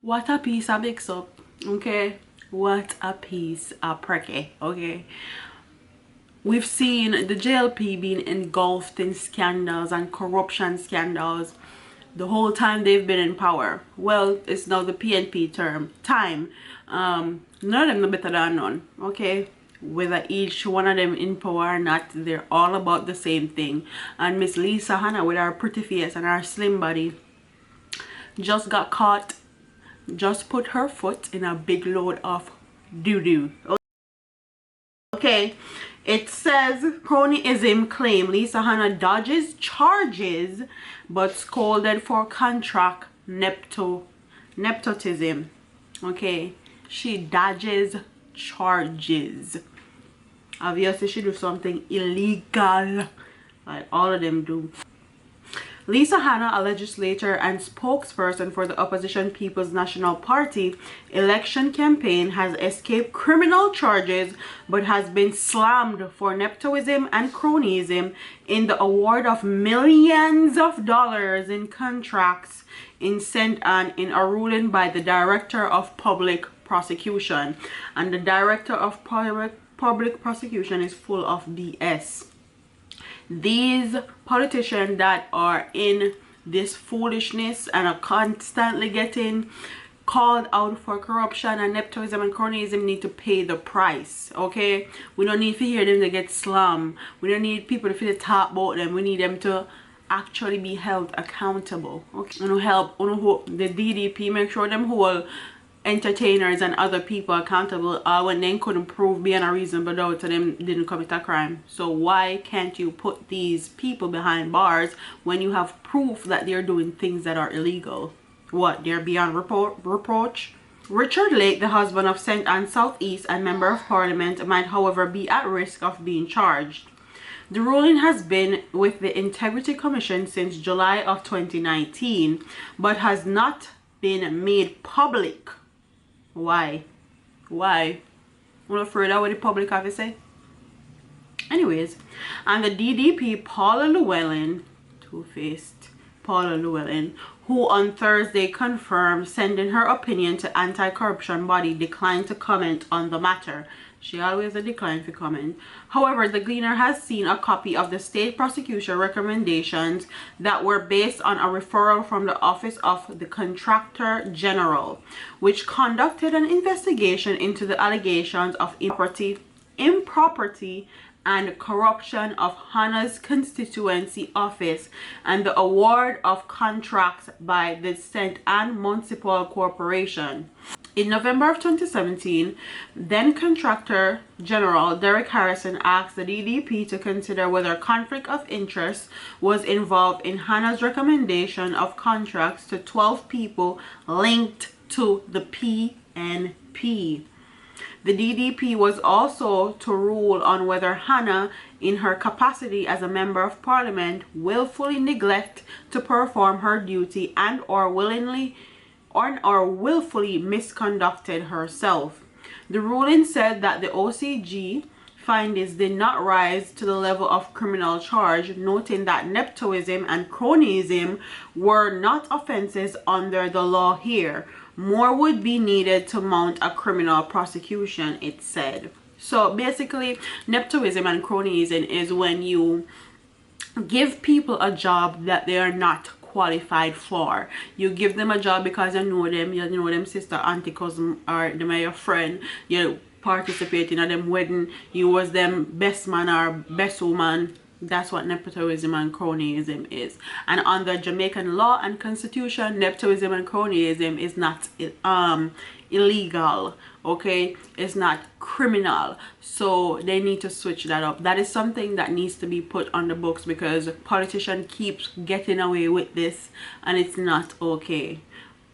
What a piece of mix up, okay? What a piece of pricky, okay? We've seen the JLP being engulfed in scandals and corruption scandals the whole time they've been in power. Well, it's now the PNP term time. None of them are better than none, okay? Whether each one of them in power or not, they're all about the same thing. And Miss Lisa Hanna, with her pretty face and her slim body, just got caught, just put her foot in a big load of doo-doo. Okay, it says cronyism claim Lisa Hanna dodges charges but scolded for contract nepotism. Okay, she dodges charges. Obviously she do something illegal, like all of them do. Lisa Hanna, a legislator and spokesperson for the opposition People's National Party election campaign, has escaped criminal charges but has been slammed for nepotism and cronyism in the award of millions of dollars in contracts in St. Anne in a ruling by the Director of Public Prosecution. And the Director of Public Prosecution is full of BS. These politicians that are in this foolishness and are constantly getting called out for corruption and nepotism and cronyism need to pay the price, okay? We don't need to hear them to get slammed. We don't need people to feel talk about them. We need them to actually be held accountable, okay? Help the DDP make sure them hold entertainers and other people accountable when they couldn't prove beyond a reasonable doubt to them didn't commit a crime. So why can't you put these people behind bars when you have proof that they're doing things that are illegal? What, they're beyond reproach? Richard Lake, the husband of St. Anne Southeast and member of parliament, might however be at risk of being charged. The ruling has been with the Integrity Commission since July of 2019 but has not been made public. Why? I'm afraid of what the public have to say. Anyways, and the DDP Paula Llewellyn, two-faced Paula Llewellyn, who on Thursday confirmed sending her opinion to anti-corruption body, declined to comment on the matter. She always a decline for comment. However, the Gleaner has seen a copy of the state prosecution recommendations that were based on a referral from the Office of the Contractor General, which conducted an investigation into the allegations of improperty and corruption of Hanna's constituency office and the award of contracts by the St. Anne Municipal Corporation. In November of 2017, then Contractor General Derek Harrison asked the DDP to consider whether conflict of interest was involved in Hanna's recommendation of contracts to 12 people linked to the PNP. The DDP was also to rule on whether Hanna, in her capacity as a member of parliament, willfully neglect to perform her duty and or willfully misconducted herself. The ruling said that the OCG findings did not rise to the level of criminal charge, noting that nepotism and cronyism were not offenses under the law here. More would be needed to mount a criminal prosecution, it said. So basically, nepotism and cronyism is when you give people a job that they are not qualified for. You give them a job because you know them sister, auntie, cousin, or them are your friend. You participate in them wedding. You was them best man or best woman. That's what nepotism and cronyism is. And under Jamaican law and constitution, nepotism and cronyism is not illegal, okay? It's not criminal. So they need to switch that up. That is something that needs to be put on the books because politicians keep getting away with this and it's not okay.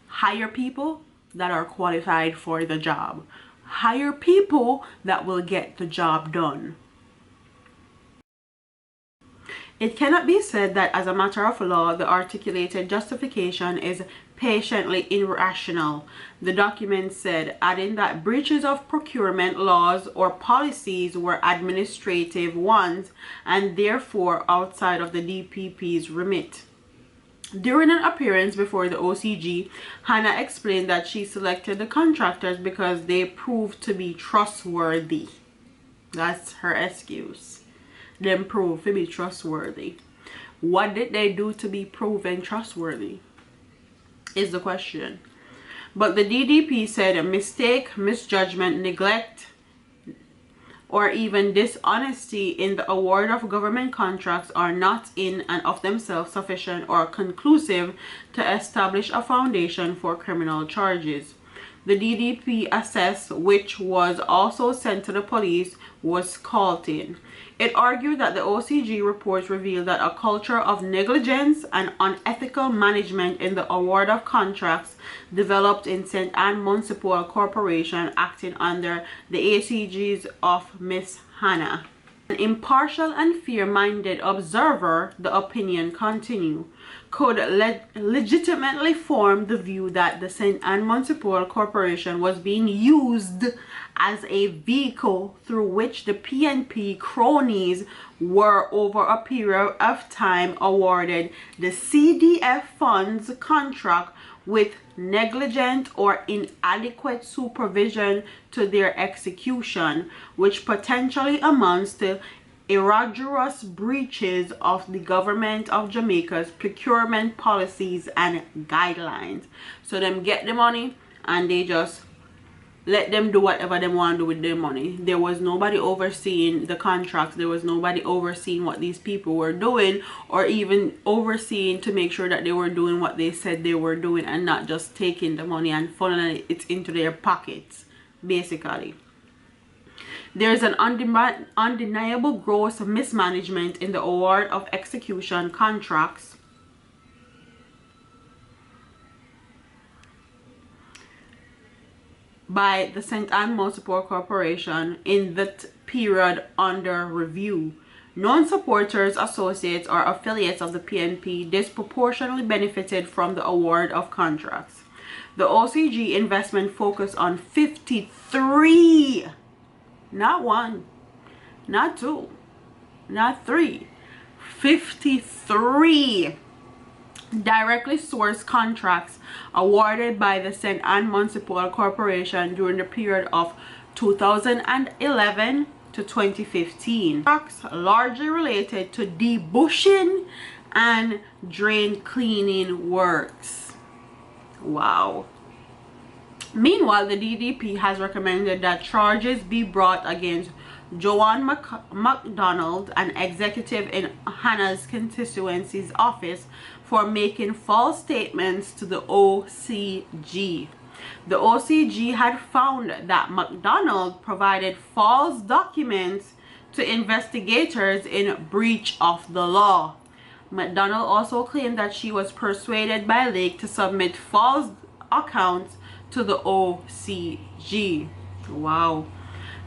Hire people that are qualified for the job. Hire people that will get the job done. It cannot be said that as a matter of law, the articulated justification is patiently irrational, the document said, adding that breaches of procurement laws or policies were administrative ones and therefore outside of the DPP's remit. During an appearance before the OCG, Hanna explained that she selected the contractors because they proved to be trustworthy. That's her excuse. Them proved to be trustworthy. What did they do to be proven trustworthy? Is the question. But the DDP said a mistake, misjudgment, neglect, or even dishonesty in the award of government contracts are not in and of themselves sufficient or conclusive to establish a foundation for criminal charges. The DDP assessed, which was also sent to the police, was sculpting. It argued that the OCG reports revealed that a culture of negligence and unethical management in the award of contracts developed in St. Anne Municipal Corporation acting under the ACGs of Miss Hanna. An impartial and fair-minded observer, the opinion continued, could legitimately form the view that the St. Anne Municipal Corporation was being used as a vehicle through which the PNP cronies were over a period of time awarded the CDF funds contract with negligent or inadequate supervision to their execution, which potentially amounts to egregious breaches of the government of Jamaica's procurement policies and guidelines. So them get the money and they just let them do whatever they want to do with their money. There was nobody overseeing the contracts. There was nobody overseeing what these people were doing, or even overseeing to make sure that they were doing what they said they were doing and not just taking the money and funneling it into their pockets, basically. There's an undeniable gross mismanagement in the award of execution contracts by the St. Anne Municipal Corporation in that period under review. Non-supporters, associates, or affiliates of the PNP disproportionately benefited from the award of contracts. The OCG investment focused on 53, not one, not two, not three, 53 directly sourced contracts awarded by the St. Anne Municipal Corporation during the period of 2011 to 2015. Contracts largely related to debusing and drain cleaning works. Wow. Meanwhile, the DDP has recommended that charges be brought against Joanne McDonald, an executive in Hanna's constituency's office, for making false statements to the OCG. The OCG had found that McDonald provided false documents to investigators in breach of the law. McDonald also claimed that she was persuaded by Lake to submit false accounts to the OCG. Wow.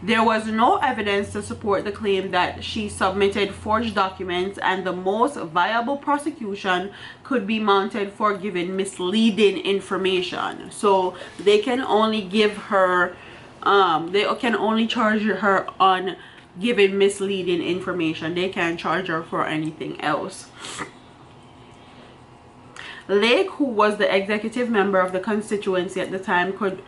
There was no evidence to support the claim that she submitted forged documents, and the most viable prosecution could be mounted for giving misleading information. So they can only give her, they can only charge her on giving misleading information. They can't charge her for anything else. Lake, who was the executive member of the constituency at the time, could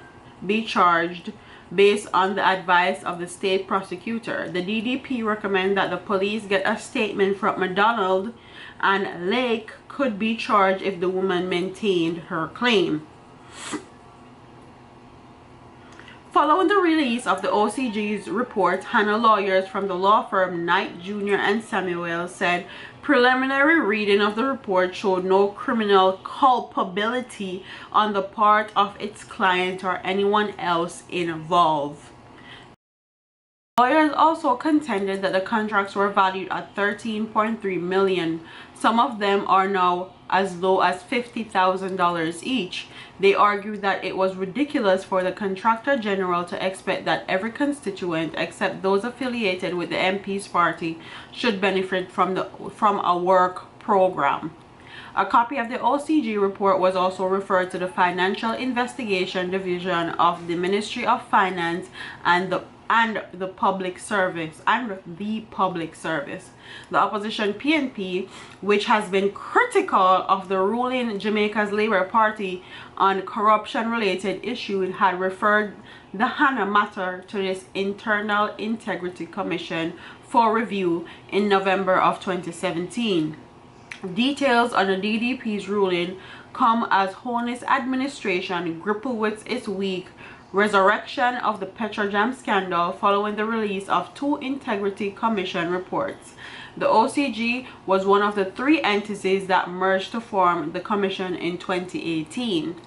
be charged based on the advice of the state prosecutor. The DDP recommend that the police get a statement from McDonald, and Lake could be charged if the woman maintained her claim. Following the release of the OCG's report, Hanna lawyers from the law firm Knight Jr. and Samuel said preliminary reading of the report showed no criminal culpability on the part of its client or anyone else involved. Lawyers also contended that the contracts were valued at $13.3 million. Some of them are now as low as $50,000 each. They argued that it was ridiculous for the Contractor General to expect that every constituent, except those affiliated with the MP's party, should benefit from a work program. A copy of the OCG report was also referred to the Financial Investigation Division of the Ministry of Finance and the and the public service. The opposition PNP, which has been critical of the ruling Jamaica's Labour Party on corruption-related issues, had referred the Hanna matter to this Internal Integrity Commission for review in November of 2017. Details on the DDP's ruling come as Hanna's administration grapple with its weak resurrection of the Petrojam scandal following the release of 2 Integrity Commission reports. The OCG was one of the 3 entities that merged to form the commission in 2018.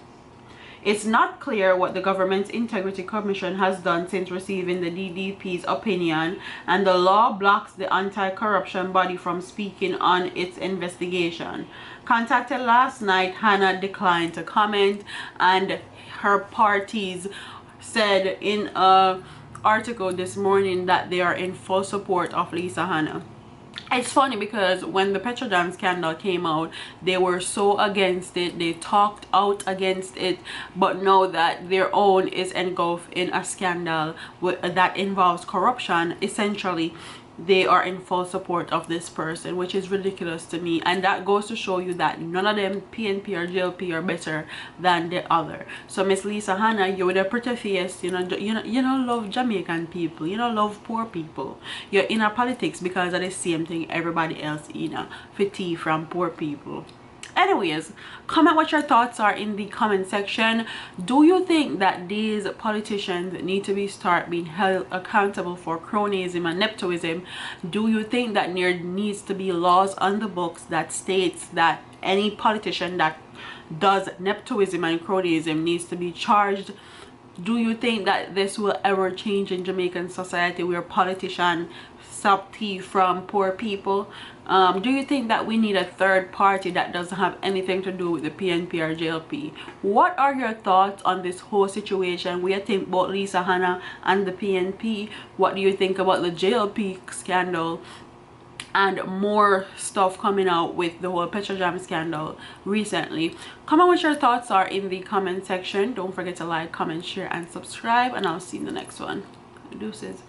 It's not clear what the government's Integrity Commission has done since receiving the DDP's opinion, and the law blocks the anti-corruption body from speaking on its investigation. Contacted last night, Hanna declined to comment, and her parties said in an article this morning that they are in full support of Lisa Hanna. It's funny because when the Petrojam scandal came out, they were so against it, they talked out against it, but now that their own is engulfed in a scandal that involves corruption, essentially they are in full support of this person, which is ridiculous to me. And that goes to show you that none of them, PNP or JLP, are better than the other. So Miss Lisa Hanna, you with a pretty face, you know love Jamaican people, you know love poor people. You're in a politics because of the same thing everybody else for tea from poor people. Anyways, comment what your thoughts are in the comment section. Do you think that these politicians need to start being held accountable for cronyism and nepotism? Do you think that there needs to be laws on the books that states that any politician that does nepotism and cronyism needs to be charged? Do you think that this will ever change in Jamaican society where politicians stop tea from poor people? Do you think that we need a third party that doesn't have anything to do with the PNP or JLP? What are your thoughts on this whole situation? What do you think about Lisa Hanna and the PNP? What do you think about the JLP scandal? And more stuff coming out with the whole Petrojam scandal recently. Comment what your thoughts are in the comment section. Don't forget to like, comment, share, and subscribe, and I'll see you in the next one. Deuces.